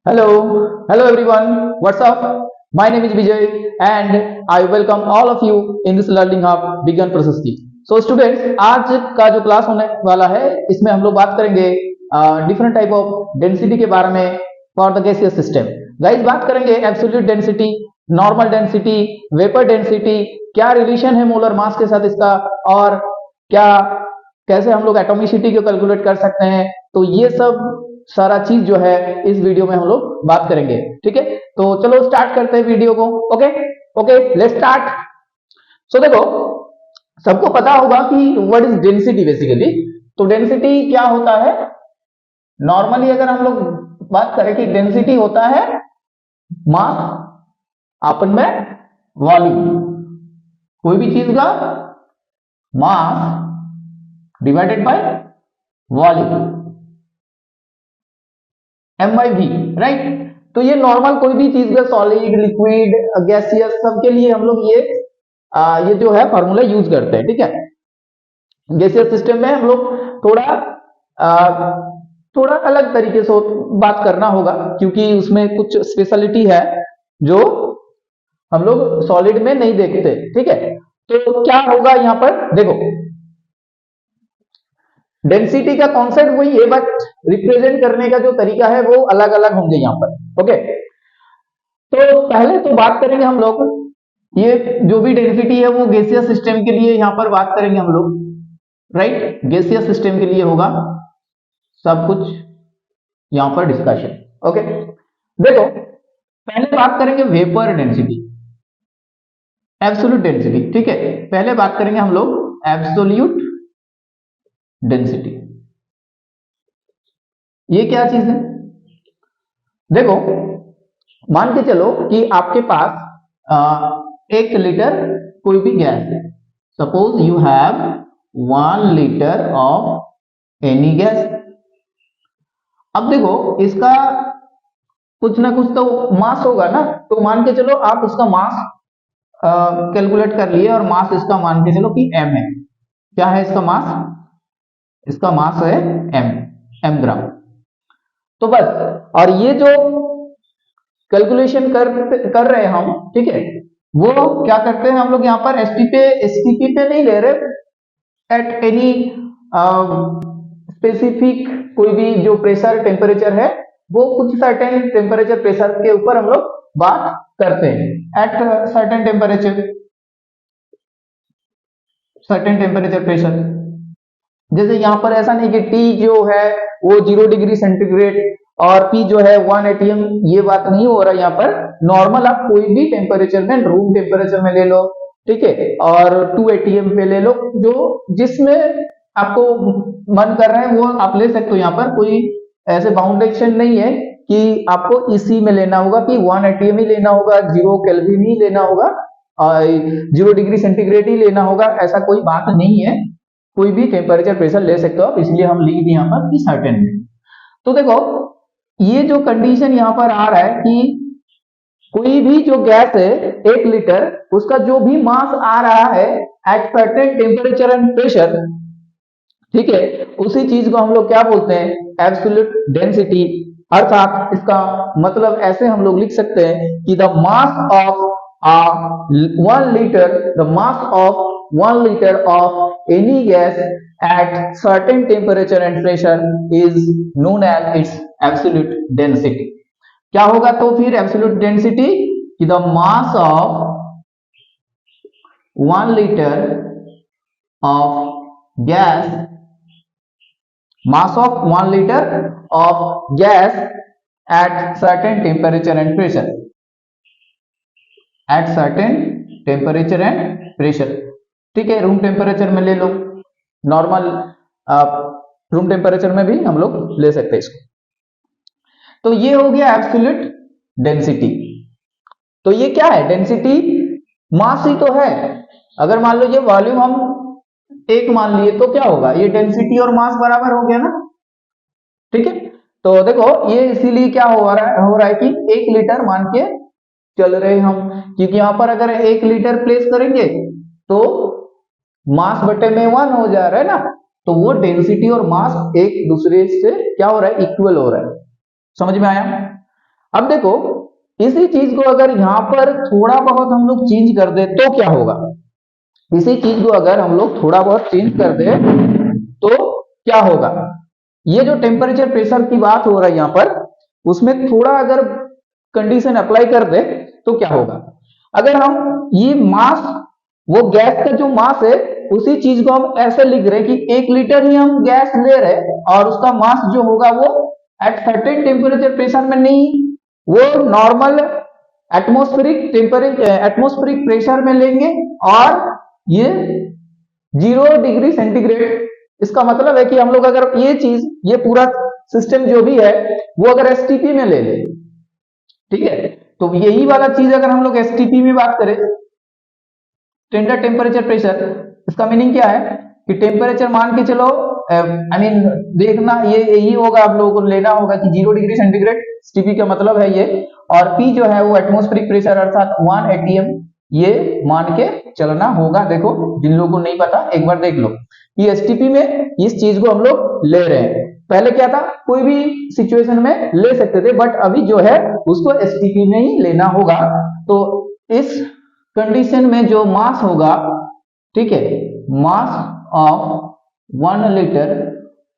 Hello everyone. What's up? My name is Vijay and I welcome all of you in this learning hub Begun Prasasti. So students, आज का जो class होने वाला है इसमें हम लोग बात करेंगे डिफरेंट टाइप ऑफ डेंसिटी के बारे में for the gaseous system. Guys बात करेंगे absolute density, normal density, vapour density, क्या रिलेशन है मोलर मास के साथ इसका और क्या कैसे हम लोग एटॉमिसिटी को कैलकुलेट कर सकते हैं. तो ये सब सारा चीज जो है इस वीडियो में हम लोग बात करेंगे. ठीक है, तो चलो स्टार्ट करते हैं वीडियो को. Okay let's start. सो देखो, सबको पता होगा कि व्हाट इज डेंसिटी बेसिकली. तो डेंसिटी क्या होता है? नॉर्मली अगर हम लोग बात करें कि डेंसिटी होता है मास अपन में वॉल्यूम, कोई भी चीज का mass divided by volume, MIV, right. तो ये नॉर्मल कोई भी चीज का सॉलिड, लिक्विड, गैसियस सबके लिए हम लोग ये जो है फॉर्मूला यूज करते हैं. ठीक है, गैसियस सिस्टम में हम लोग थोड़ा अलग तरीके से बात करना होगा क्योंकि उसमें कुछ स्पेशलिटी है जो हम लोग सॉलिड में नहीं देखते. ठीक है, तो क्या होगा यहाँ पर देखो, डेंसिटी का कॉन्सेप्ट वही है बट रिप्रेजेंट करने का जो तरीका है वो अलग अलग होंगे यहाँ पर. ओके, तो पहले तो बात करेंगे हम लोग, ये जो भी डेंसिटी है वो गैसियस सिस्टम के लिए यहाँ पर बात करेंगे हम लोग, राइट. गैसियस सिस्टम के लिए होगा सब कुछ यहाँ पर डिस्कशन. ओके, देखो पहले बात करेंगे वेपर डेंसिटी, एब्सोल्यूट डेंसिटी. ठीक है, पहले बात करेंगे हम लोग एब्सोल्यूट डेंसिटी. ये क्या चीज है? देखो मान के चलो कि आपके पास 1 लीटर कोई भी गैस है. Suppose you have 1 litre of any gas. अब देखो इसका कुछ ना कुछ तो मास होगा ना, तो मान के चलो आप उसका मास कैलकुलेट कर लिए और मास इसका मान के चलो कि m है. क्या है इसका मास? इसका मास है m ग्राम. तो बस, और ये जो कैलकुलेशन कर रहे हैं हम, ठीक है, वो क्या करते हैं हम लोग यहाँ पर एसटीपी पे नहीं ले रहे, एट एनी स्पेसिफिक कोई भी जो प्रेशर टेम्परेचर है वो कुछ सर्टेन टेम्परेचर प्रेशर के ऊपर हम लोग बात करते हैं. At certain temperature pressure. जैसे यहाँ पर ऐसा नहीं कि T जो है वो 0 डिग्री सेंटीग्रेड और P जो है 1 atm, ये बात नहीं हो रहा है यहाँ पर. नॉर्मल आप कोई भी टेम्परेचर में, रूम टेम्परेचर में ले लो, ठीक है, और 2 atm पे ले लो, जो जिसमें आपको मन कर रहा है वो आप ले सकते हो. यहाँ पर कोई ऐसे बाउंडेशन नहीं है कि आपको इसी में लेना होगा कि 1 atm ही लेना होगा, 0 केल्विन ही लेना होगा, 0 डिग्री सेंटीग्रेड ही लेना होगा, ऐसा कोई बात नहीं है. कोई भी टेम्परेचर प्रेशर ले सकते हो आप, इसलिए हम लिख दिए यहाँ पर कि सर्टेन. तो देखो ये जो कंडीशन यहाँ पर आ रहा है कि कोई भी जो गैस है 1 लीटर, उसका जो भी मास आ रहा है at certain temperature and pressure, ठीक है, उसी चीज को हम लोग क्या बोलते हैं? Absolute density. अर्थात इसका मतलब ऐसे हम लोग लिख सकते हैं कि the mass of 1 litre, the mass of 1 liter of any gas at certain temperature and pressure is known as its absolute density. क्या होगा तो फिर absolute density कि the mass of 1 liter of gas, mass of 1 liter of gas at certain temperature and pressure, at certain temperature and pressure. ठीक है, room temperature में ले लो, normal room temperature में भी हम लोग ले सकते हैं इसको. तो ये हो गया एब्सोल्यूट डेंसिटी. तो ये क्या है? डेंसिटी मास ही तो है. अगर मान लो ये वॉल्यूम हम 1 मान लिए तो क्या होगा? ये डेंसिटी और मास बराबर हो गया ना. ठीक है, तो देखो ये इसीलिए क्या हो रहा है कि 1 लीटर मान के चल रहे हम, क्योंकि यहां पर अगर 1 लीटर प्लेस करेंगे तो मास बटे में 1 हो जा रहा है ना, तो वो डेंसिटी और मास एक दूसरे से क्या हो रहा है? इक्वल हो रहा है. समझ में आया? अब देखो इसी चीज को अगर यहां पर थोड़ा बहुत हम लोग चेंज कर दे तो क्या होगा, इसी चीज को अगर हम लोग थोड़ा बहुत चेंज कर दे तो क्या होगा, ये जो टेम्परेचर प्रेशर की बात हो रहा है यहां पर, उसमें थोड़ा अगर कंडीशन अप्लाई कर दे तो क्या होगा, अगर हम ये मास, वो गैस का जो मास है उसी चीज को हम ऐसे लिख रहे हैं कि 1 लीटर ही हम गैस ले रहे हैं और उसका मास जो होगा वो एट सर्टेन टेम्परेचर प्रेशर में नहीं, वो नॉर्मल एटमोस्फेरिक प्रेशर में लेंगे और ये 0 डिग्री सेंटीग्रेड। इसका मतलब है कि हम लोग अगर ये चीज, ये पूरा सिस्टम जो भी है वो अगर एसटीपी में ले ले, ठीक है, तो यही वाला चीज अगर हम लोग एसटीपी में बात करें, स्टैंडर्ड टेम्परेचर प्रेशर, इसका मीनिंग क्या है कि टेम्परेचर मान के चलो, आई मीन देखना ये यही होगा, आप लोगों को लेना होगा कि 0 डिग्री सेंटीग्रेड एसटीपी का मतलब है ये, और पी जो है वो एटमॉस्फेरिक प्रेशर अर्थात 1 atm, ये मान के चलना होगा। देखो जिन लोगों को नहीं पता एक बार देख लो, ये एसटीपी में इस चीज को हम लोग ले रहे हैं, पहले क्या था कोई भी सिचुएशन में ले सकते थे, बट अभी जो है उसको एसटीपी में ही लेना होगा। तो इस कंडीशन में जो मास होगा, ठीक है, मास of 1 litre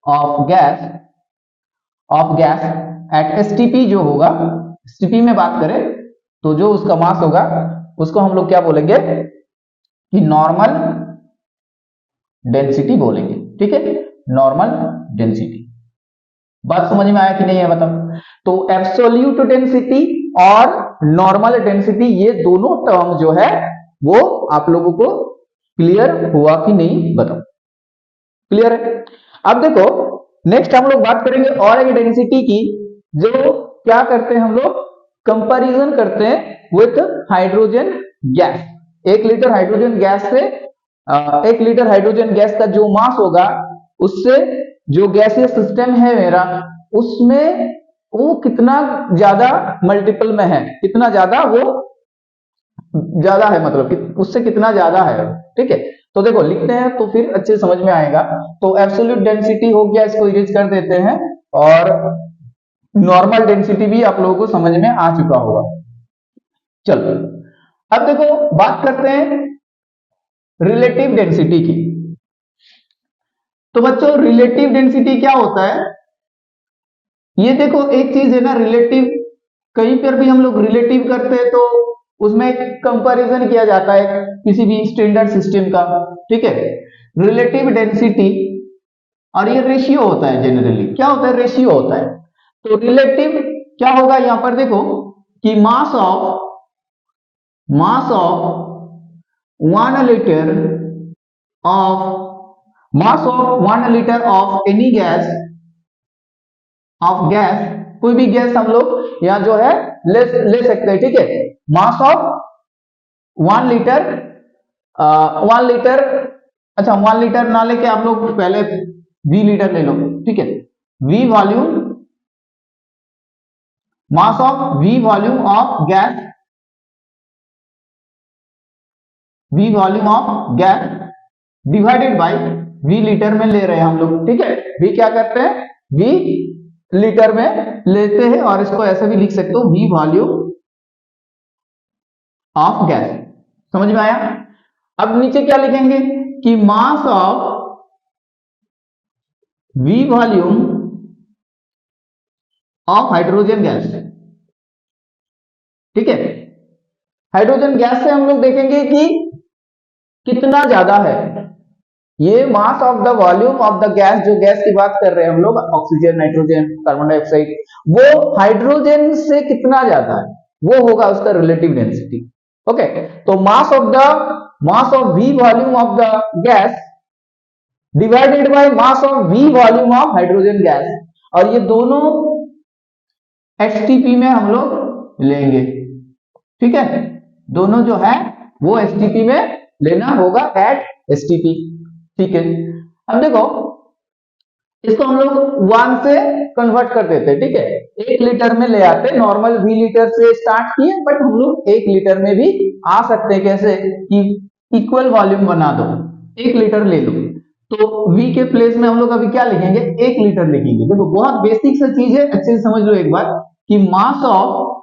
of gas at STP जो होगा, एसटीपी में बात करें तो जो उसका मास होगा उसको हम लोग क्या बोलेंगे कि नॉर्मल डेंसिटी बोलेंगे, ठीक है, नॉर्मल डेंसिटी। बात समझ में आया कि नहीं है बताओ। तो एब्सोल्यूट डेंसिटी और नॉर्मल डेंसिटी, ये दोनों टर्म जो है वो आप लोगों को क्लियर हुआ कि नहीं बताओ, क्लियर है। अब देखो नेक्स्ट हम लोग बात करेंगे और एक डेंसिटी की, जो क्या करते हैं हम लोग, कंपैरिजन करते हैं with hydrogen gas. 1 litre hydrogen gas से 1 लीटर हाइड्रोजन गैस का जो मास होगा उससे जो गैसीय सिस्टम है मेरा, उसमें वो कितना ज्यादा मल्टीपल में है, कितना ज्यादा वो ज्यादा है, मतलब कि उससे कितना ज्यादा है, ठीक है। तो देखो लिखते हैं तो फिर अच्छे समझ में आएगा। तो एब्सोल्यूट डेंसिटी हो गया, इसको इरेज कर देते हैं, और नॉर्मल डेंसिटी भी आप लोगों को समझ में आ चुका होगा। चलो अब देखो बात करते हैं रिलेटिव डेंसिटी की। तो बच्चों रिलेटिव डेंसिटी क्या होता है, ये देखो एक चीज है ना, रिलेटिव, कहीं पर भी हम लोग रिलेटिव करते हैं तो उसमें कंपैरिजन किया जाता है किसी भी स्टैंडर्ड सिस्टम का, ठीक है। रिलेटिव डेंसिटी, और ये रेशियो होता है, जनरली क्या होता है, रेशियो होता है। तो रिलेटिव क्या होगा यहां पर देखो कि मास of 1 litre of any gas, कोई भी गैस हम लोग यहां जो है ले सकते हैं, ठीक है। मास ऑफ 1 लीटर, 1 लीटर, अच्छा 1 लीटर ना लेके आप लोग पहले V लीटर ले लो, ठीक है। V volume, mass of V volume of gas, V volume of gas divided bye V litre में ले रहे हैं हम लोग, ठीक है। V क्या करते हैं, V लीटर में लेते हैं, और इसको ऐसे भी लिख सकते हो V वॉल्यूम ऑफ गैस। समझ में आया। अब नीचे क्या लिखेंगे कि मास of V volume of hydrogen gas, ठीक है। हाइड्रोजन गैस से हम लोग देखेंगे कि कितना ज्यादा है, ये mass of the volume of the gas, जो गैस की बात कर रहे हैं हम लोग, ऑक्सीजन, नाइट्रोजन, कार्बन डाइऑक्साइड, वो हाइड्रोजन से कितना ज्यादा है, वो होगा उसका रिलेटिव डेंसिटी, ओके। तो mass of V volume of the gas divided by mass of V volume of hydrogen gas, और ये दोनों एसटीपी में हम लोग लेंगे, ठीक है। दोनों जो है वो एसटीपी में लेना होगा एट एसटीपी, ठीक है। अब देखो इसको हम लोग 1 से कन्वर्ट कर देते हैं, ठीक है। 1 लीटर में ले आते, नॉर्मल V लीटर से स्टार्ट किए, बट हम लोग 1 लीटर में भी आ सकते हैं, कैसे कि इक्वल वॉल्यूम बना दो, 1 लीटर ले लो, तो V के प्लेस में हम लोग अभी क्या लिखेंगे, 1 लीटर लिखेंगे। देखो बहुत बेसिक सा चीज है, अच्छे से समझ लो एक बार कि मास of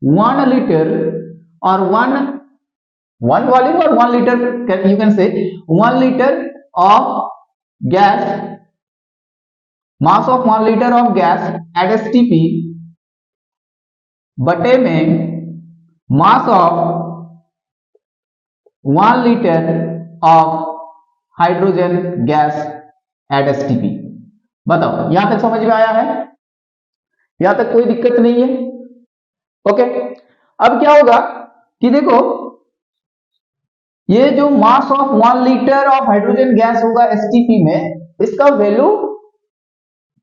1 liter or one volume or 1 liter, you can say 1 liter of gas, mass of 1 liter of gas at STP बटे में मास of 1 litre of hydrogen gas at STP. बताओ यहां तक समझ में आया है? यहां तक कोई दिक्कत नहीं है? ओके। अब क्या होगा कि देखो ये जो मास of 1 litre of hydrogen gas होगा एसटीपी में, इसका वैल्यू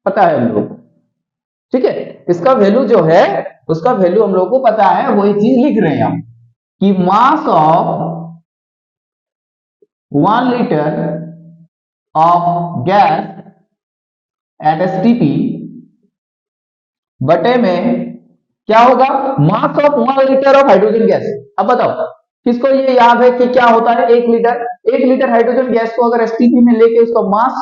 पता है हम लोग, ठीक है? इसका वैल्यू जो है उसका वैल्यू हम लोग को पता है, वही चीज लिख रहे हैं हम कि मास of 1 litre of gas at STP बटे में क्या होगा, mass of 1 litre of hydrogen gas. अब बताओ किसको ये याद है कि क्या होता है 1 लीटर हाइड्रोजन गैस को अगर एसटीपी में लेके उसका मास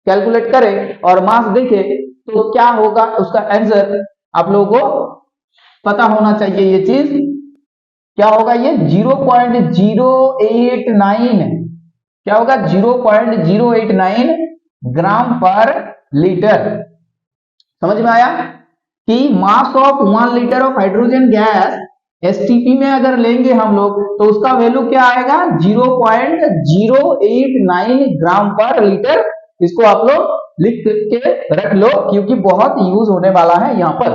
कैलकुलेट करे और मास देखे तो क्या होगा, उसका आंसर आप लोगों को पता होना चाहिए। ये चीज क्या होगा, ये 0.089 क्या होगा, 0.089 ग्राम पर लीटर। समझ में आया कि मास of 1 litre of hydrogen gas STP में अगर लेंगे हम लोग तो उसका वैल्यू क्या आएगा, 0.089 ग्राम पर लीटर। इसको आप लोग लिख के रख लो क्योंकि बहुत यूज होने वाला है यहां पर।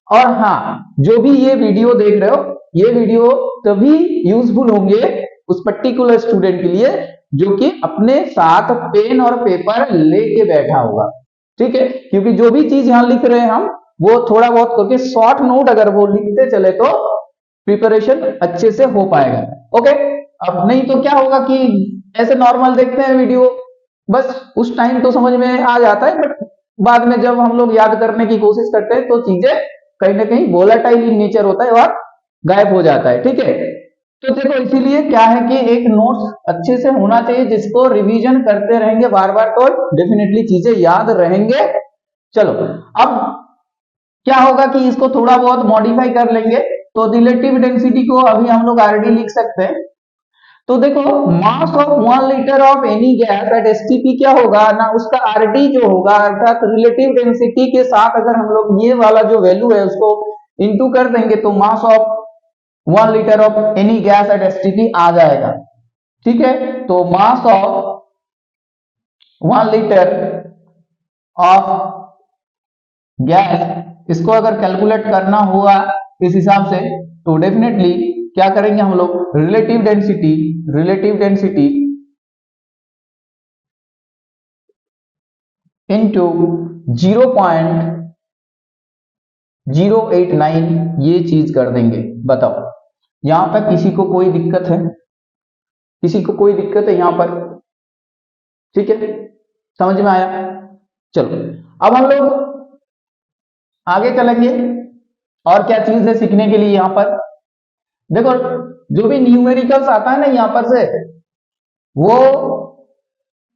और हाँ, जो भी ये वीडियो देख रहे हो, ये वीडियो तभी यूजफुल होंगे उस पर्टिकुलर स्टूडेंट के लिए जो कि अपने साथ पेन और पेपर लेके बैठा होगा, ठीक है? क्योंकि जो भी चीज यहां लिख रहे हैं हम वो थोड़ा बहुत करके शॉर्ट नोट अगर वो लिखते चले तो प्रिपरेशन अच्छे से हो पाएगा। ओके। अब नहीं तो क्या होगा कि ऐसे नॉर्मल देखते हैं वीडियो, बस उस टाइम तो समझ में आ जाता है, बट बाद में जब हम लोग याद करने की कोशिश करते हैं तो चीजें कहीं ना कहीं वोलेटाइल इन नेचर होता है और गायब हो जाता है, ठीक है? तो देखो इसीलिए क्या है कि एक नोट्स अच्छे से होना चाहिए जिसको रिवीजन करते रहेंगे बार बार तो डेफिनेटली चीजें याद रहेंगे। चलो अब क्या होगा कि इसको थोड़ा बहुत मॉडिफाई कर लेंगे, तो रिलेटिव डेंसिटी को अभी हम लोग आरडी लिख सकते हैं। तो देखो मास of 1 litre of any gas at STP क्या होगा ना, उसका आरडी जो होगा अर्थात रिलेटिव डेंसिटी के साथ अगर हम लोग ये वाला जो वैल्यू है उसको इंटू कर देंगे तो mass of 1 litre of any gas at STP आ जाएगा, ठीक है? तो mass of 1 litre of gas, इसको अगर कैलकुलेट करना हुआ इस हिसाब से तो डेफिनेटली क्या करेंगे हम लोग, रिलेटिव डेंसिटी इंटू 0.089 ये चीज कर देंगे। बताओ यहां पर किसी को कोई दिक्कत है? किसी को कोई दिक्कत है यहां पर? ठीक है, समझ में आया? चलो अब हम लोग आगे चलेंगे और क्या चीज है सीखने के लिए यहां पर। देखो जो भी न्यूमेरिकल्स आता है ना यहां पर से, वो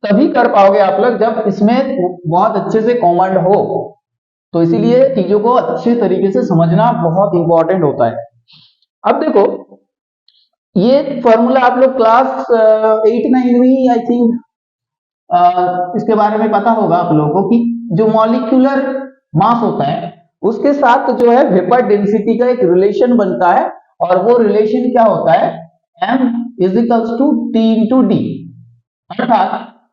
तभी कर पाओगे आप लोग जब इसमें बहुत अच्छे से कॉमन हो, तो इसीलिए चीजों को अच्छे तरीके से समझना बहुत इंपॉर्टेंट होता है। अब देखो ये फॉर्मूला आप लोग क्लास 8-9 आई थिंक इसके बारे में पता होगा आप लोगों को कि जो मॉलिक्यूलर मास होता है उसके साथ जो है वेपर डेंसिटी का एक रिलेशन बनता है, और वो रिलेशन क्या होता है, m equals to T into D. अर्थात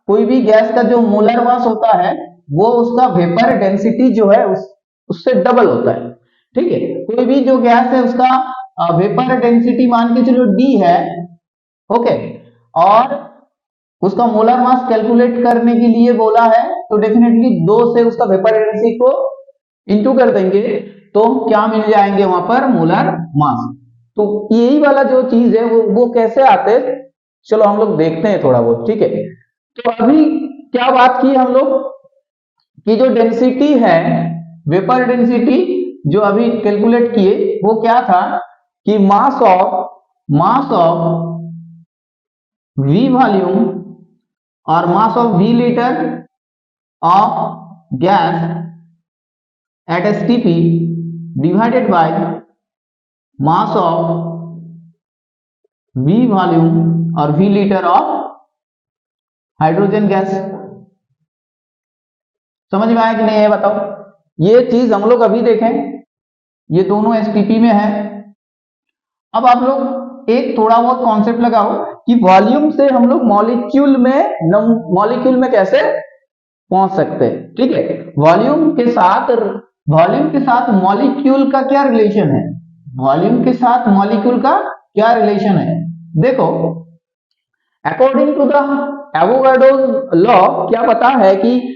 कोई भी गैस का जो मोलर मास होता है वो उसका वेपर डेंसिटी जो है उससे डबल होता है, ठीक है? कोई भी जो गैस है उसका वेपर डेंसिटी मान के चलो डी है, ओके, और उसका मोलर मास कैलकुलेट करने के लिए बोला है तो डेफिनेटली 2 से उसका वेपर डेंसिटी को इंटू कर देंगे तो क्या मिल जाएंगे वहां पर, मोलर मास। तो यही वाला जो चीज है वो कैसे आते हैं, चलो हम लोग देखते हैं थोड़ा बहुत, ठीक है? तो अभी क्या बात की हम लोग कि जो डेंसिटी है, वेपर डेंसिटी जो अभी कैलकुलेट किए वो क्या था कि मास ऑफ वी वॉल्यूम और mass of V litre of gas at STP divided by mass of V volume और V litre of hydrogen gas. समझ में आया कि नहीं है बताओ। ये चीज हम लोग अभी देखें, ये दोनों एसपीपी में है। अब आप लोग एक थोड़ा बहुत कॉन्सेप्ट लगाओ कि वॉल्यूम से हम लोग मॉलिक्यूल में कैसे पहुंच सकते हैं। ठीक है, वॉल्यूम के साथ मॉलिक्यूल का क्या रिलेशन है, वॉल्यूम के साथ मॉलिक्यूल का क्या रिलेशन है। देखो, according to the Avogadro's law क्या पता है कि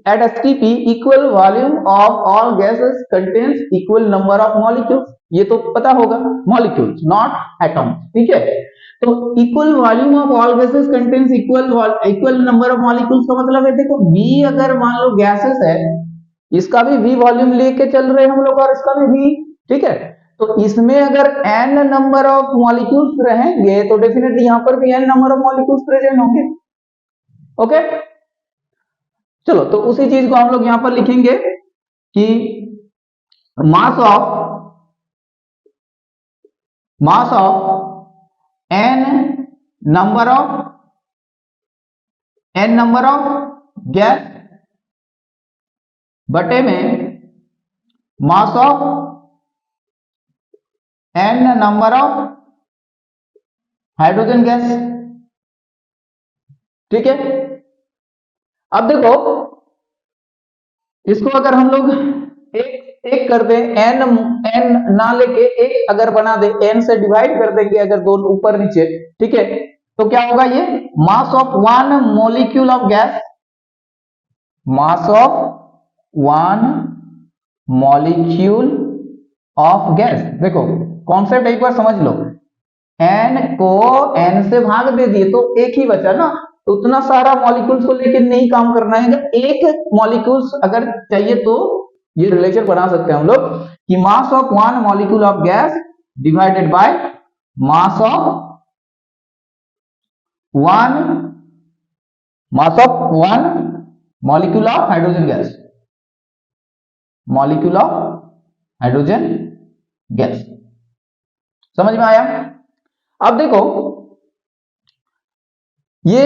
at STP equal volume of all gases contains equal number of molecules। ये तो पता होगा, molecules not atoms। ठीक है, तो equal volume of all gases contains equal number of molecules का मतलब है, देखो V अगर मान लो gases है, इसका भी V वॉल्यूम लेके चल रहे हैं हम लोग और इसका भी V। ठीक है, तो इसमें अगर n नंबर ऑफ मॉलिक्यूल्स रहेंगे तो डेफिनेटली यहां पर भी n number of molecules present होंगे। ओके, चलो तो उसी चीज को हम लोग यहां पर लिखेंगे कि mass of n number of gas बटे में mass of n number of hydrogen gas. ठीक है, अब देखो इसको अगर हम लोग एक कर दें, n ना लेके एक अगर बना दे, n से डिवाइड कर देंगे अगर दोनों ऊपर नीचे। ठीक है, तो क्या होगा, ये मास of one molecule of gas, mass of one molecule of gas. देखो कॉन्सेप्ट एक बार समझ लो, n को n से भाग दे दिए तो एक ही बचा ना, तो उतना सारा मॉलिक्यूल्स को लेके नहीं काम करना है। एक मॉलिक्यूल्स अगर चाहिए तो ये रिलेशन बना सकते हैं हम लोग कि मास of one molecule of gas divided by mass of one molecule of hydrogen gas, molecule of hydrogen gas. समझ में आया। अब देखो ये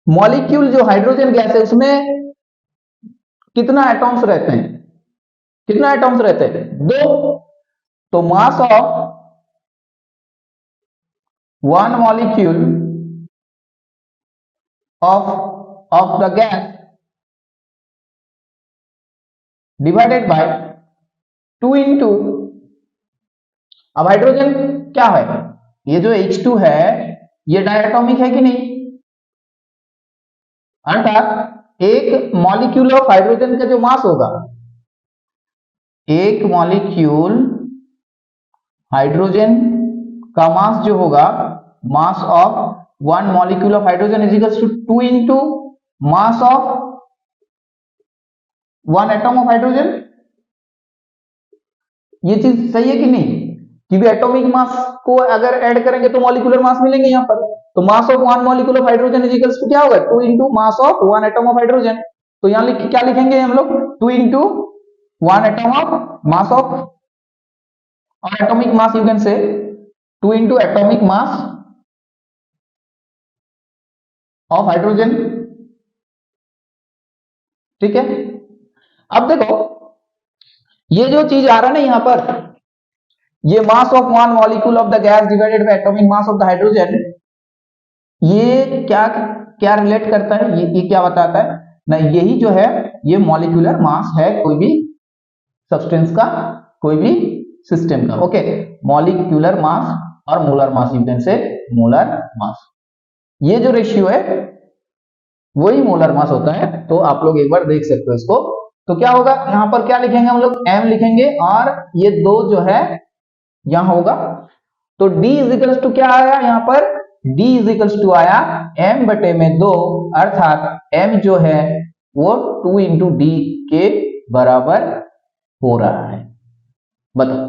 मॉलिक्यूल जो हाइड्रोजन गैस है उसमें कितना एटॉम्स रहते हैं, दो। तो mass of one molecule of the gas divided bye 2 into, अब हाइड्रोजन क्या है, ये जो H2 है ये डायटोमिक है कि नहीं, अर्थात एक मॉलिक्यूल ऑफ हाइड्रोजन का जो मास होगा, एक मॉलिक्यूल हाइड्रोजन का मास जो होगा, mass of one molecule of hydrogen is equal to 2 into mass of one atom of hydrogen. ये चीज सही है कि नहीं, क्योंकि एटॉमिक मास को अगर ऐड करेंगे तो मॉलिक्यूलर मास मिलेंगे यहां पर। तो mass of one molecule of hydrogen is equal to क्या होगा, 2 into mass of one atom of hydrogen. तो यहां क्या लिखेंगे हम लोग, 2 into one atom of mass of, और atomic mass you can say 2 into atomic mass of hydrogen. ठीक है, अब देखो ये जो चीज आ रहा है ना यहां पर, ये मास of one molecule of the gas divided bye atomic mass of the hydrogen, ये क्या रिलेट करता है, ये क्या बताता है ना, यही जो है ये मॉलिक्यूलर मास है कोई भी सब्सटेंस का, कोई भी सिस्टम का। ओके, मॉलिक्यूलर मास और मोलर मास, यू कैन से मोलर मास, ये जो रेशियो है वही मोलर मास होता है। तो आप लोग एक बार देख सकते हो इसको। तो क्या होगा, यहां पर क्या लिखेंगे हम लोग, m लिखेंगे, और ये दो जो है यहां होगा। तो d इज इक्वल्स टू क्या आया यहां पर, d इज इक्वल्स टू आया m बटे में 2, अर्थात m जो है वो 2 इंटू डी के बराबर हो रहा है। बताओ,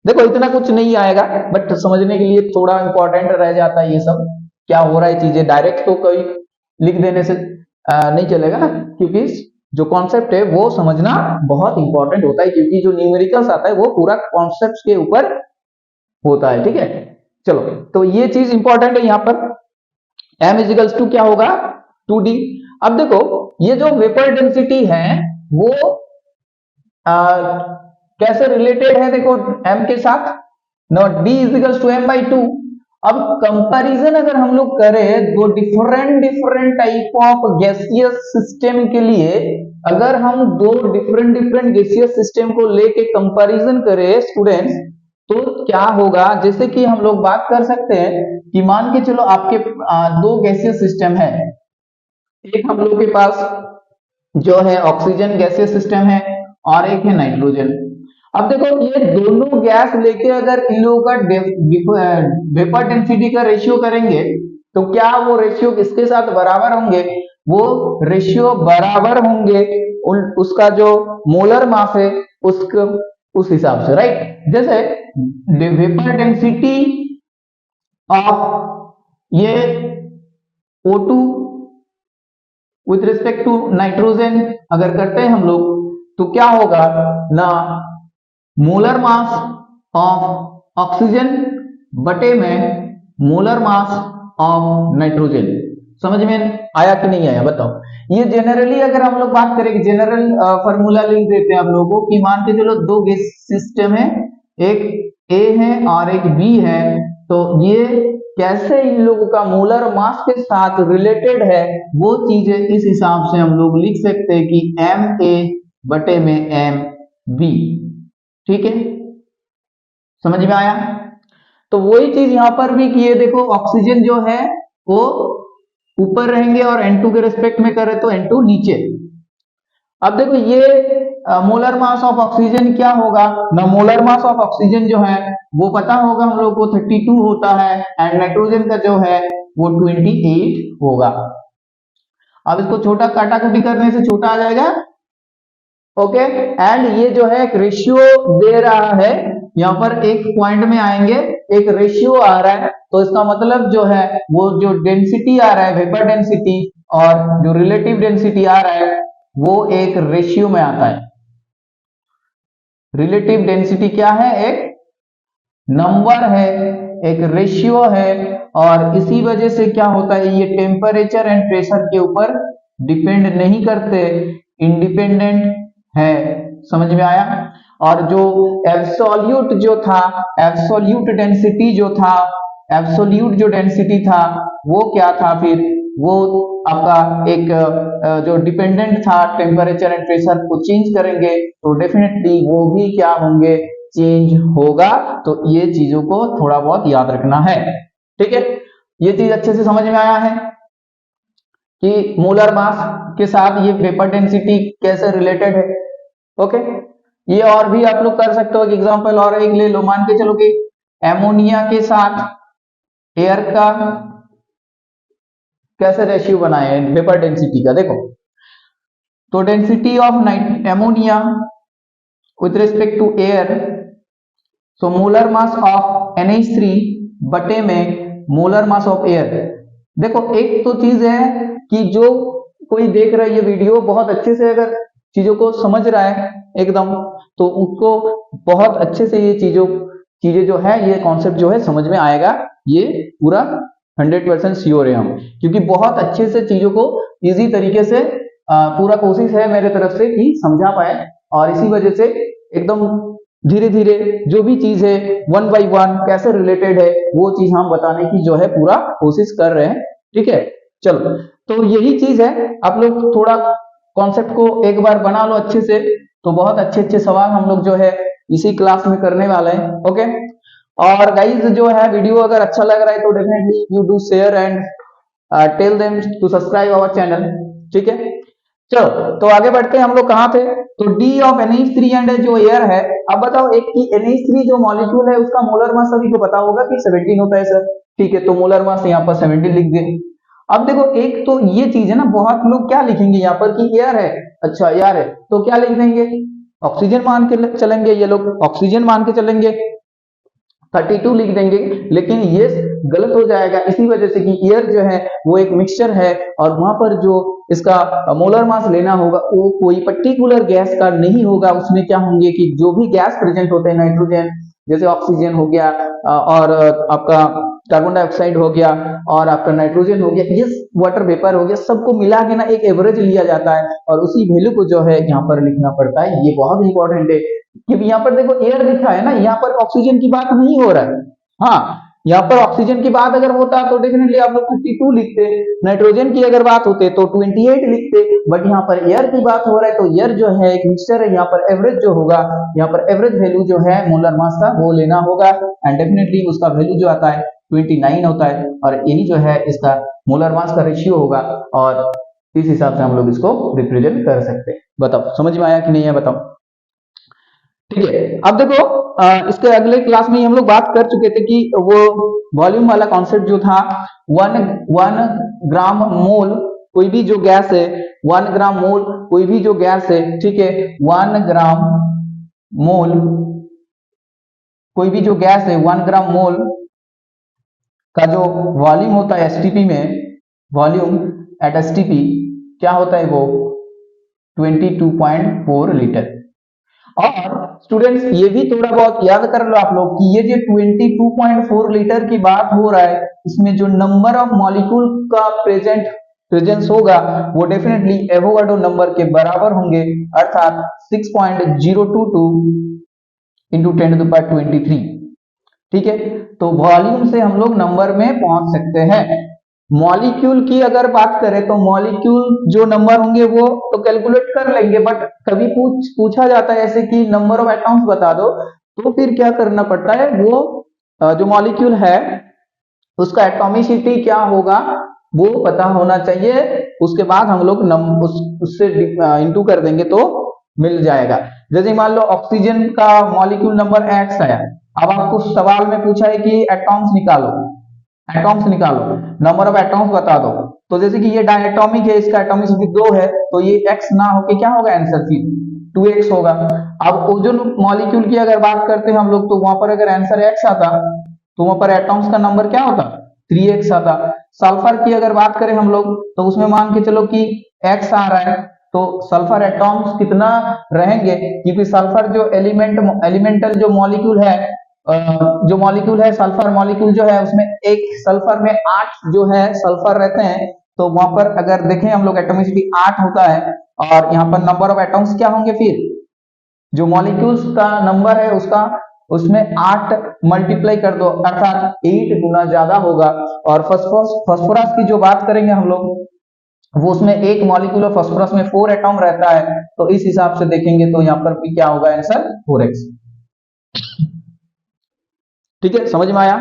देखो इतना कुछ नहीं आएगा, बट समझने के लिए थोड़ा इंपॉर्टेंट रह जाता है ये सब, क्या हो रहा है चीजें। डायरेक्ट तो कोई लिख देने से नहीं चलेगा ना, क्योंकि जो कॉन्सेप्ट है वो समझना बहुत इंपॉर्टेंट होता है, क्योंकि जो न्यूमेरिकल्स आता है वो पूरा कॉन्सेप्ट के ऊपर होता है। ठीक है, चलो, तो ये चीज इंपॉर्टेंट है यहाँ पर। m इजिकल्स टू क्या होगा, 2d। अब देखो ये जो वेपर डेंसिटी है वो कैसे रिलेटेड है, देखो m के साथ, no d equals to m by 2। अब कंपैरिजन अगर हम लोग करें दो different type of gaseous system के लिए, अगर हम दो डिफरेंट गैसियस सिस्टम को लेके कंपैरिजन करें स्टूडेंट्स, तो क्या होगा, जैसे कि हम लोग बात कर सकते हैं कि मान के चलो आपके दो गैसियस सिस्टम है, एक हम लोग के पास जो है ऑक्सीजन गैसियस सिस्टम है और एक है नाइट्रोजन। अब देखो ये दोनों गैस लेके अगर इन लोगों का वेपर डेंसिटी का रेशियो करेंगे तो क्या वो रेशियो किसके साथ बराबर होंगे, वो रेशियो बराबर होंगे उसका जो मोलर मास है उसका, उस हिसाब से, राइट। जैसे वेपर डेंसिटी ऑफ ये O2 with respect to nitrogen अगर करते हैं हम लोग, तो क्या होगा ना, मोलर मास ऑफ ऑक्सीजन बटे में मोलर मास ऑफ नाइट्रोजन। समझ में आया कि नहीं आया बताओ। ये जनरली अगर हम लोग बात करें, जनरल फॉर्मूला लिख देते हैं हम लोगों को, कि मान के चलो दो गैस सिस्टम है, एक ए है और एक बी है, तो ये कैसे इन लोगों का मोलर मास के साथ रिलेटेड है, वो चीजें इस हिसाब से हम लोग लिख सकते हैं कि एम ए बटे में एम बी। ठीक है, समझ में आया। तो वही चीज यहां पर भी किए, देखो ऑक्सीजन जो है वो ऊपर रहेंगे और N2 के रिस्पेक्ट में करें तो N2 नीचे। अब देखो ये मोलर मास ऑफ ऑक्सीजन क्या होगा ना, मोलर मास ऑफ ऑक्सीजन जो है वो पता होगा हम लोग को 32 होता है, एंड नाइट्रोजन का जो है वो 28 होगा। अब इसको छोटा काटा कुटी करने से छोटा आ जाएगा, ओके। एंड ये जो है एक रेशियो दे रहा है, यहां पर एक पॉइंट में आएंगे एक रेशियो आ रहा है, तो इसका मतलब जो है वो जो डेंसिटी आ रहा है वेपर डेंसिटी और जो रिलेटिव डेंसिटी आ रहा है वो एक रेशियो में आता है। रिलेटिव डेंसिटी क्या है, एक नंबर है, एक रेशियो है, और इसी वजह से क्या होता है, ये टेम्परेचर एंड प्रेशर के ऊपर डिपेंड नहीं करते, इंडिपेंडेंट है। समझ में आया। और जो एब्सोल्यूट जो था, एब्सोल्यूट डेंसिटी जो था, एब्सोल्यूट जो डेंसिटी था वो क्या था, फिर वो आपका एक जो डिपेंडेंट था टेम्परेचर एंड प्रेशर को चेंज करेंगे तो डेफिनेटली वो भी क्या होंगे, चेंज होगा। तो ये चीजों को थोड़ा बहुत याद रखना है। ठीक है, ये चीज अच्छे से समझ में आया है कि मोलर मास के साथ ये वेपर डेंसिटी कैसे रिलेटेड है। ओके, ये और भी आप लोग कर सकते हो। एक एग्जांपल और एक ले लो, मान के चलो कि एमोनिया के साथ एयर का कैसे रेशियो बनाए वेपर डेंसिटी का, देखो तो density of ammonia with respect to air, so molar mass of NH3 बटे में मोलर मास ऑफ एयर। देखो एक तो चीज है कि जो कोई देख रहा है ये वीडियो बहुत अच्छे से अगर चीजों को समझ रहा है एकदम, तो उसको बहुत अच्छे से ये चीजें जो है ये कॉन्सेप्ट जो है समझ में आएगा, ये पूरा 100% श्योर है हम, क्योंकि बहुत अच्छे से चीजों को इजी तरीके से पूरा कोशिश है मेरे तरफ से कि समझा पाए, और इसी वजह से एकदम धीरे धीरे जो भी चीज है 1 by 1 कैसे रिलेटेड है वो चीज हम बताने की जो है पूरा कोशिश कर रहे हैं। ठीक है, चलो तो यही चीज है, आप लोग थोड़ा कॉन्सेप्ट को एक बार बना लो अच्छे से, तो बहुत अच्छे सवाल हम लोग जो है इसी क्लास में करने वाले हैं। ओके, और गाइज जो है वीडियो अगर अच्छा लग रहा है तो definitely you do share and tell them to subscribe our channel. ठीक है, चलो तो आगे बढ़ते हैं हम लोग कहाँ थे, तो D ऑफ NH3 एंड जो एयर है। अब बताओ एक की NH3 जो मॉलिक्यूल है उसका मोलर मास सभी को पता होगा कि 17 होता है सर। ठीक है, तो मोलर मास यहाँ पर 17 लिख दे। अब देखो एक तो ये चीज है ना, बहुत लोग क्या लिखेंगे यहाँ पर कि एयर है, अच्छा एयर है तो क्या लिख देंगे, ऑक्सीजन मान के चलेंगे, ये लोग ऑक्सीजन मान के चलेंगे। 32 लिख देंगे, लेकिन ये गलत हो जाएगा इसी वजह से कि एयर जो है वो एक मिक्सचर है और वहां पर जो इसका मोलर मास लेना होगा वो कोई पर्टिकुलर गैस का नहीं होगा। उसमें क्या होंगे कि जो भी गैस प्रेजेंट होते हैं, नाइट्रोजन जैसे ऑक्सीजन हो गया और आपका कार्बन डाइऑक्साइड हो गया और आपका नाइट्रोजन हो गया, ये वाटर वेपर हो गया, सबको मिला के ना एक एवरेज लिया जाता है और उसी वैल्यू को जो है यहाँ पर लिखना पड़ता है। ये बहुत इंपॉर्टेंट है क्योंकि यहाँ पर देखो एयर लिखा है ना, यहाँ पर ऑक्सीजन की बात नहीं हो रहा है। हाँ, यहाँ पर ऑक्सीजन की बात अगर होता तो डेफिनेटली आप लोग 52 लिखते, नाइट्रोजन की अगर बात होते तो 28 लिखते, बट यहाँ पर एयर की बात हो रहा है तो एयर जो है एक मिक्सचर है। यहाँ पर एवरेज जो होगा, यहाँ पर एवरेज वैल्यू जो है मोलर मास का वो लेना होगा एंड डेफिनेटली उसका वैल्यू जो आता है 29 होता है और यही जो है इसका मोलर मास का रेशियो होगा और इस हिसाब से हम लोग इसको रिप्रेजेंट कर सकते हैं। बताओ समझ में आया कि नहीं है, बताओ। ठीक है, अब देखो इसके अगले क्लास में हम लोग बात कर चुके थे कि वो वॉल्यूम वाला कॉन्सेप्ट जो था, वन ग्राम मोल कोई भी जो गैस है, 1 ग्राम मोल कोई भी जो गैस है, ठीक है, 1 ग्राम मोल कोई भी जो गैस है, 1 ग्राम मोल का जो वॉल्यूम होता है एसटीपी में, वॉल्यूम एट एसटीपी क्या होता है वो 22.4 लीटर। और स्टूडेंट्स ये भी थोड़ा बहुत याद कर लो आप लोग कि ये जो 22.4 लीटर की बात हो रहा है, इसमें जो नंबर ऑफ मॉलिक्यूल का प्रेजेंस होगा वो डेफिनेटली एवोगाड्रो नंबर के बराबर होंगे, अर्थात 6.022 इंटू 10⁻23। ठीक है, तो वॉल्यूम से हम लोग नंबर में पहुंच सकते हैं। मॉलिक्यूल की अगर बात करें तो मॉलिक्यूल जो नंबर होंगे वो तो कैलकुलेट कर लेंगे, बट कभी पूछा जाता है ऐसे कि नंबर ऑफ एटॉम्स बता दो, तो फिर क्या करना पड़ता है, वो जो मॉलिक्यूल है उसका एटॉमिसिटी क्या होगा वो पता होना चाहिए, उसके बाद हम लोग उससे इंटू कर देंगे तो मिल जाएगा। जैसे मान लो ऑक्सीजन का मॉलिक्यूल नंबर x है, अब आपको सवाल में पूछा है कि एटॉम्स निकालो, नंबर ऑफ एटॉम्स बता दो, तो जैसे कि ये डायटोमिक है, इसका एटॉमिसिटी 2 है, तो ये x ना होके क्या होगा आंसर, फिर 2x होगा। अब ओजोन मॉलिक्यूल की अगर बात करते हैं हम लोग, तो वहां पर अगर आंसर x आता तो वहां पर एटॉम्स का नंबर क्या होता, 3x आता। सल्फर की अगर बात करें हम लोग तो उसमें मान के चलो कि x आ रहा है, तो सल्फर एटॉम्स कितना रहेंगे, क्योंकि सल्फर जो एलिमेंटल जो मॉलिक्यूल है, सल्फर मॉलिक्यूल जो है उसमें एक सल्फर में 8 जो है सल्फर रहते हैं, तो वहां पर अगर देखें हम लोग एटॉमिसिटी 8 होता है और यहाँ पर नंबर ऑफ एटॉम्स क्या होंगे, फिर जो मॉलिक्यूल्स का नंबर है उसका उसमें 8 मल्टीप्लाई कर दो, अर्थात 8 गुना ज्यादा होगा। और फास्फोरस की जो बात करेंगे हम लोग, वो उसमें एक मॉलिक्यूल ऑफ फास्फोरस में 4 एटॉम रहता है, तो इस हिसाब से देखेंगे तो यहाँ पर भी क्या होगा आंसर 4x। ठीक है, समझ में आया,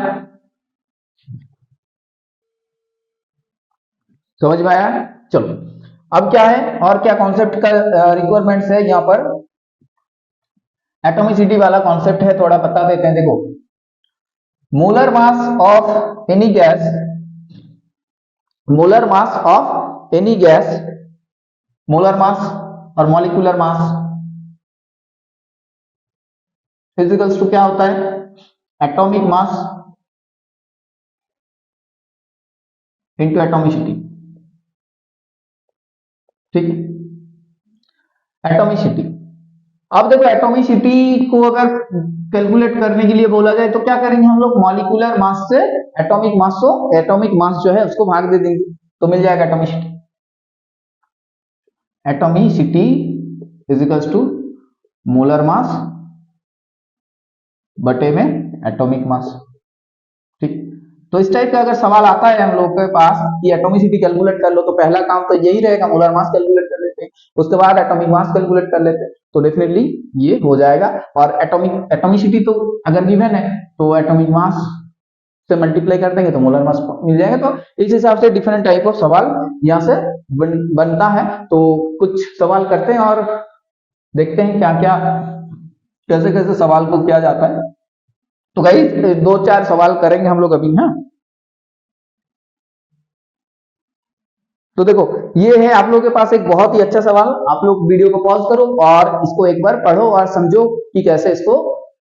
चलो अब क्या है और क्या कॉन्सेप्ट का रिक्वायरमेंट्स है, यहाँ पर एटॉमिसिटी वाला कॉन्सेप्ट है, थोड़ा बता देते हैं। देखो, molar mass of any gas, molar mass और मॉलिक्यूलर मास फिजिकल्स टू क्या होता है, एटॉमिक मास इंटू एटॉमिसिटी। ठीक, एटॉमिसिटी। अब देखो एटॉमिसिटी को अगर कैलकुलेट करने के लिए बोला जाए तो क्या करेंगे हम लोग, मॉलिक्यूलर मास से एटॉमिक मास जो है उसको भाग दे देंगे तो मिल जाएगा atomicity. Atomicity is equals to molar mass बटे में एटॉमिक मास। ठीक, तो इस टाइप का अगर सवाल आता है हम लोग के पास कि एटॉमिसिटी कैलकुलेट कर लो, तो पहला काम तो यही रहेगा, मोलर मास कैलकुलेट कर लेते हैं, उसके बाद एटॉमिक मास कैलकुलेट कर लेते हैं, तो डेफिनेटली ये हो जाएगा। और एटॉमिसिटी तो अगर गिवन है तो एटॉमिक मास से मल्टीप्लाई कर देंगे तो मोलर मास मिल जाएगा। तो इस हिसाब से डिफरेंट टाइप ऑफ सवाल यहाँ से बनता है। तो कुछ सवाल करते हैं और देखते हैं क्या क्या कैसे कैसे सवाल को किया जाता है। तो गाइस 2-4 सवाल करेंगे हम लोग अभी। हाँ, तो देखो ये है आप लोगों के पास एक बहुत ही अच्छा सवाल, आप लोग वीडियो को पॉज करो और इसको एक बार पढ़ो और समझो कि कैसे इसको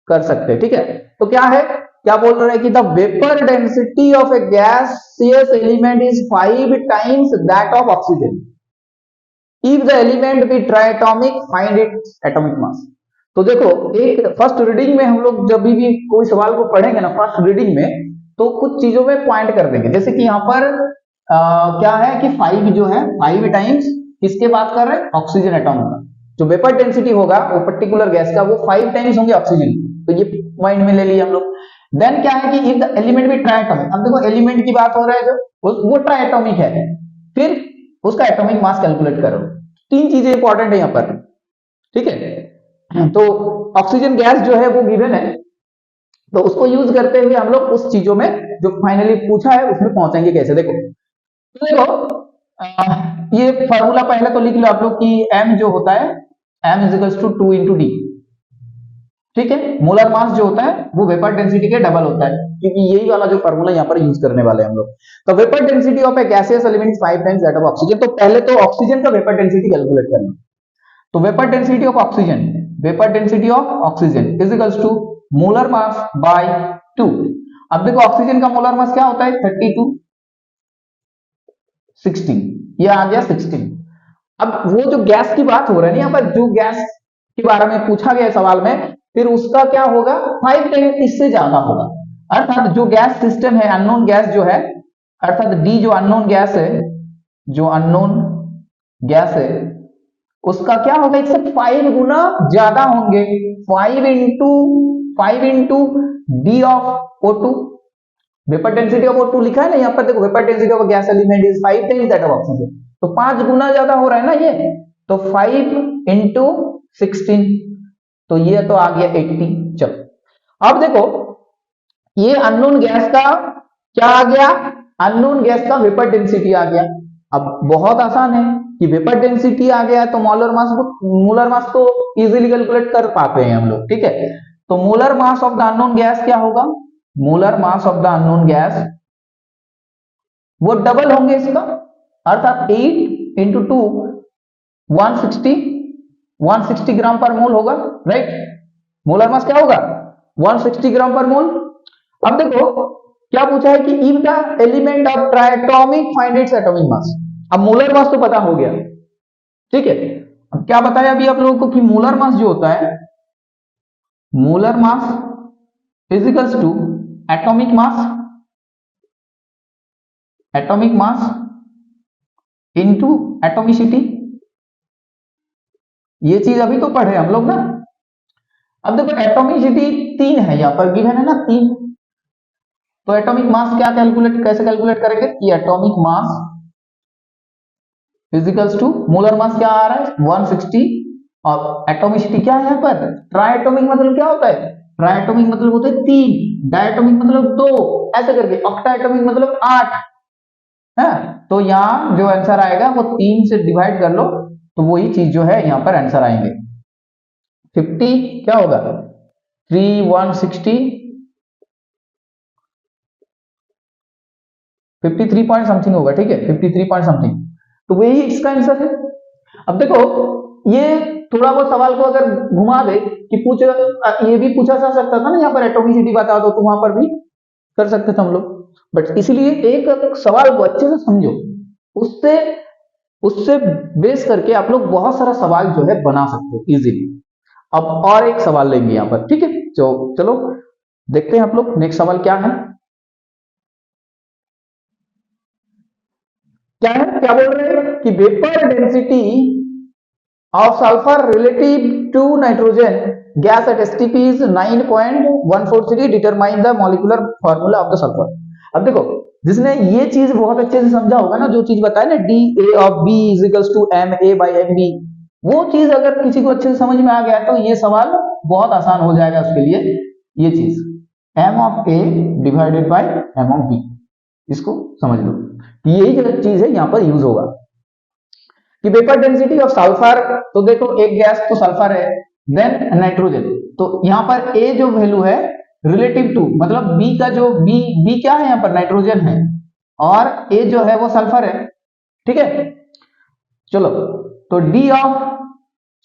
कर सकते हैं। ठीक है, तो क्या है क्या बोल रहे हैं कि the vapour density of a gaseous element is 5 times that of oxygen if the element be triatomic find its atomic mass. तो देखो, एक फर्स्ट रीडिंग में हम लोग जब भी कोई सवाल को पढ़ेंगे ना फर्स्ट रीडिंग में, तो कुछ चीजों में पॉइंट कर देंगे। जैसे कि यहाँ पर क्या है कि 5 जो है 5 टाइम्स किसके बात कर रहे हैं, ऑक्सीजन एटॉम का। जो वेपर डेंसिटी होगा वो पर्टिकुलर गैस का वो 5 टाइम्स होंगे ऑक्सीजन, तो ये माइंड में ले लिया हम लोग। देन क्या है कि इफ द एलिमेंट भी ट्राइएटॉमिक, अब देखो एलिमेंट की बात हो रहा है जो वो ट्राइएटॉमिक है, फिर उसका एटॉमिक मास कैलकुलेट करो। 3 चीजें इंपॉर्टेंट है यहाँ पर, ठीक है। तो ऑक्सीजन गैस जो है वो गिवन है, तो उसको यूज करते हुए हम लोग उस चीजों में जो फाइनली पूछा है उसमें पहुंचेंगे कैसे। देखो ये फॉर्मूला पहले तो लिख लो आप लोग कि m जो होता है m is equals to 2 into D, ठीक है। मोलर मास जो होता है वो वेपर डेंसिटी के डबल होता है, क्योंकि यही वाला जो फॉर्मूला यहाँ पर यूज करने वाले हैं हम लोग। तो vapour density of a gaseous element 5 times that of oxygen. तो पहले तो ऑक्सीजन का वेपर डेंसिटी कैलकुलेट करना। तो vapour density of oxygen, vapour density of oxygen is equals to molar mass by 2। अब देखो ऑक्सीजन का मोलर मास क्या होता है 32 16, ये आ गया 16। अब वो जो गैस की बात हो रही है ना यहाँ पर, जो गैस के बारे में पूछा गया सवाल में, फिर उसका क्या होगा 5 टाइम इससे ज्यादा होगा। अर्थात जो गैस सिस्टम है अननोन गैस जो है, अर्थात डी जो अननोन गैस है, जो अननोन गैस है उसका क्या होगा इससे 5 गुना ज्यादा होंगे। 5 into D of O2, vapour density of O2 लिखा है ना यहाँ पर, देखो vapour density of gas element is 5 times that of oxygen, तो 5 गुना ज्यादा हो रहा है ना ये, तो 5 इंटू 16, तो ये तो आ गया 80। चलो अब देखो ये अननोन गैस का क्या आ गया, अननोन गैस का वेपर डेंसिटी आ गया। अब बहुत आसान है कि वेपर डेंसिटी आ गया तो मोलर मास तो इजीली कैलकुलेट कर पाते हैं हम लोग, ठीक है। तो molar mass of the unknown gas क्या होगा, molar mass of the unknown gas वो डबल होंगे इसका, अर्थात 8 इंटू 2 160 ग्राम पर मोल होगा, राइट। मोलर मास क्या होगा 160 ग्राम पर मोल। अब देखो क्या पूछा है कि if the element of triatomic find its atomic मास। अब मोलर मास तो पता हो गया, ठीक है। अब क्या बताया अभी आप लोगों को कि मोलर मास जो होता है, molar mass is equals to atomic mass, atomic mass into atomicity. ये चीज अभी तो पढ़े हम लोग ना। अब देखो एटॉमिसिटी 3 है यहाँ पर गिवन है ना 3, तो एटॉमिक मास क्या कैसे कैलकुलेट करेंगे कि atomic mass is equals to molar mass क्या आ रहा है 160, और एटॉमिसिटी क्या है यहाँ पर, ट्राइएटॉमिक मतलब क्या होता है, ट्राइएटॉमिक मतलब होता है 3, डायटॉमिक मतलब 2, ऐसे करके ऑक्टाएटॉमिक मतलब 8 है। तो यहाँ जो आंसर आएगा वो 3 से डिवाइड कर लो, तो वही चीज जो है यहाँ पर आंसर आएंगे 50, क्या होगा 3 160 53 पॉइंट समथिंग होगा, ठीक है 53 पॉइंट समथिंग, तो वही इसका आंसर है। अब देखो ये थोड़ा बहुत सवाल को अगर घुमा दे कि ये भी पूछा जा सकता था ना यहाँ पर एटॉमिसिटी बता दो, तो वहां पर भी कर सकते थे हम लोग, बट इसीलिए एक सवाल को अच्छे से समझो, उससे उससे बेस करके आप लोग बहुत सारा सवाल जो है बना सकते हो इजीली। अब और एक सवाल लेंगे यहाँ पर, ठीक है। तो चलो देखते हैं आप लोग नेक्स्ट सवाल क्या है, क्या बोल रहे हैं कि vapour density of sulphur relative to nitrogen gas at STP is 9.143, determine the molecular formula of the sulphur. अब देखो जिसने ये चीज बहुत अच्छे से समझा होगा ना, जो चीज बताया ना D A of B is equals to M A by M B, वो चीज अगर किसी को अच्छे से समझ में आ गया तो ये सवाल बहुत आसान हो जाएगा उसके लिए। ये चीज M of A divided by M of B, इसको समझ लो, यही जो चीज है यहाँ पर यूज होगा कि वेपर डेंसिटी ऑफ सल्फर। तो देखो एक गैस तो सल्फर है, देन नाइट्रोजन, तो यहाँ पर ए जो वैल्यू है रिलेटिव टू, मतलब बी का जो बी क्या है यहाँ पर नाइट्रोजन है, और ए जो है वो सल्फर है, ठीक है। चलो तो डी ऑफ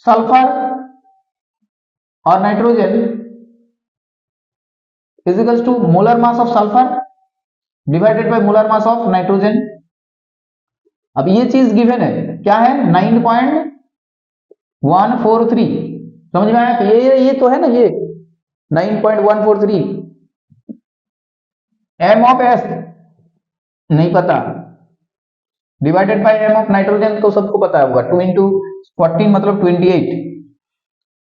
सल्फर और nitrogen equals to molar mass of sulphur divided by molar mass of nitrogen. अब ये चीज गिवन है, क्या है 9.143, समझ में आया? ये तो है ना, ये 9.143। एम ऑफ एस नहीं पता, divided by M of nitrogen तो सबको पता होगा, 2 इंटू 14 मतलब 28।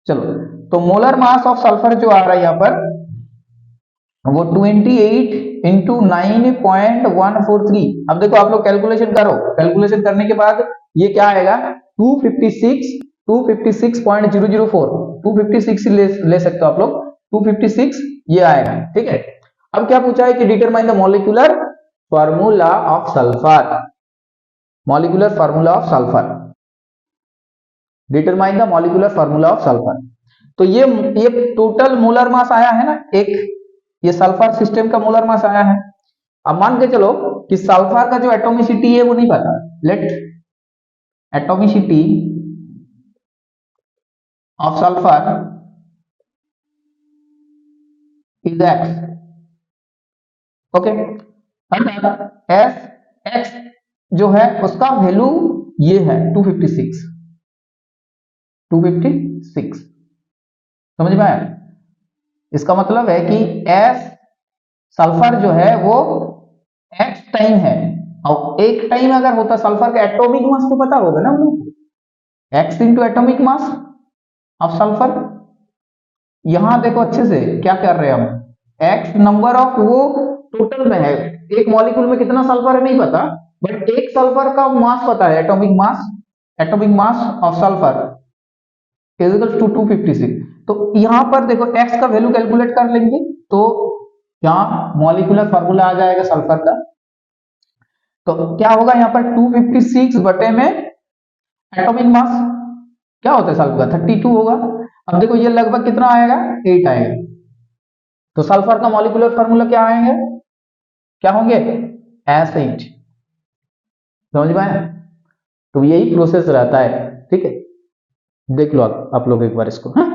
चलो, तो मोलर मास ऑफ सल्फर जो आ रहा है यहाँ पर वो 28 इंटू 9.143। अब देखो आप लोग कैलकुलेशन करो, कैलकुलेशन करने के बाद ये क्या आएगा 256.004, 256 ले सकते हो आप लोग, 256 ये आएगा। ठीक है, अब क्या पूछा है कि determine the molecular formula of sulphur, molecular formula of sulphur, determine the molecular formula of sulphur. तो ये टोटल मोलर मास आया है ना, एक ये सल्फर सिस्टम का मोलर मास आया है। अब मान के चलो कि सल्फर का जो एटॉमिसिटी है वो नहीं पता, let atomicity of sulphur is X, okay, अर्थात एस एक्स जो है उसका वैल्यू ये है 256, समझ में आया? इसका मतलब है कि एस सल्फर जो है वो एक्स टाइम है, और एक टाइम अगर होता सल्फर का एटॉमिक मास तो पता होगा ना हम लोग, x into atomic mass of sulphur. यहां देखो अच्छे से क्या कर रहे हैं हम, एक्स नंबर ऑफ वो टोटल में है, एक मॉलिक्यूल में कितना सल्फर है नहीं पता, बट एक सल्फर का मास पता है, atomic mass of sulphur is equal to 256। तो यहां पर देखो एक्स का वैल्यू कैलकुलेट कर लेंगे तो यहां मॉलिक्यूलर फार्मूला आ जाएगा सल्फर का। तो क्या होगा यहाँ पर 256 बटे में एटॉमिक मास क्या होता है सल्फर का 32 होगा। अब देखो ये लगभग कितना आएगा 8 आएगा, तो सल्फर का मॉलिक्यूलर फार्मूला क्या आएंगे, क्या होंगे S8, समझ में आया? तो यही प्रोसेस रहता है। ठीक है, देख लो आप लोग एक बार इसको। हाँ?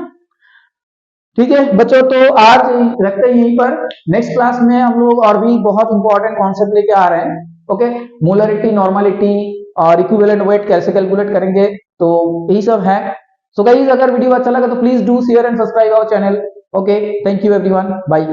ठीक है बच्चों, तो आज रखते हैं यहीं पर, नेक्स्ट क्लास में हम लोग और भी बहुत इंपॉर्टेंट कॉन्सेप्ट लेके आ रहे हैं। ओके, मोलरिटी, नॉर्मलिटी और इक्विवेलेंट वेट कैसे कैलकुलेट करेंगे, तो यही सब है। सो गाइस, अगर वीडियो अच्छा लगा तो please do share and subscribe our channel. Okay, thank you everyone, bye.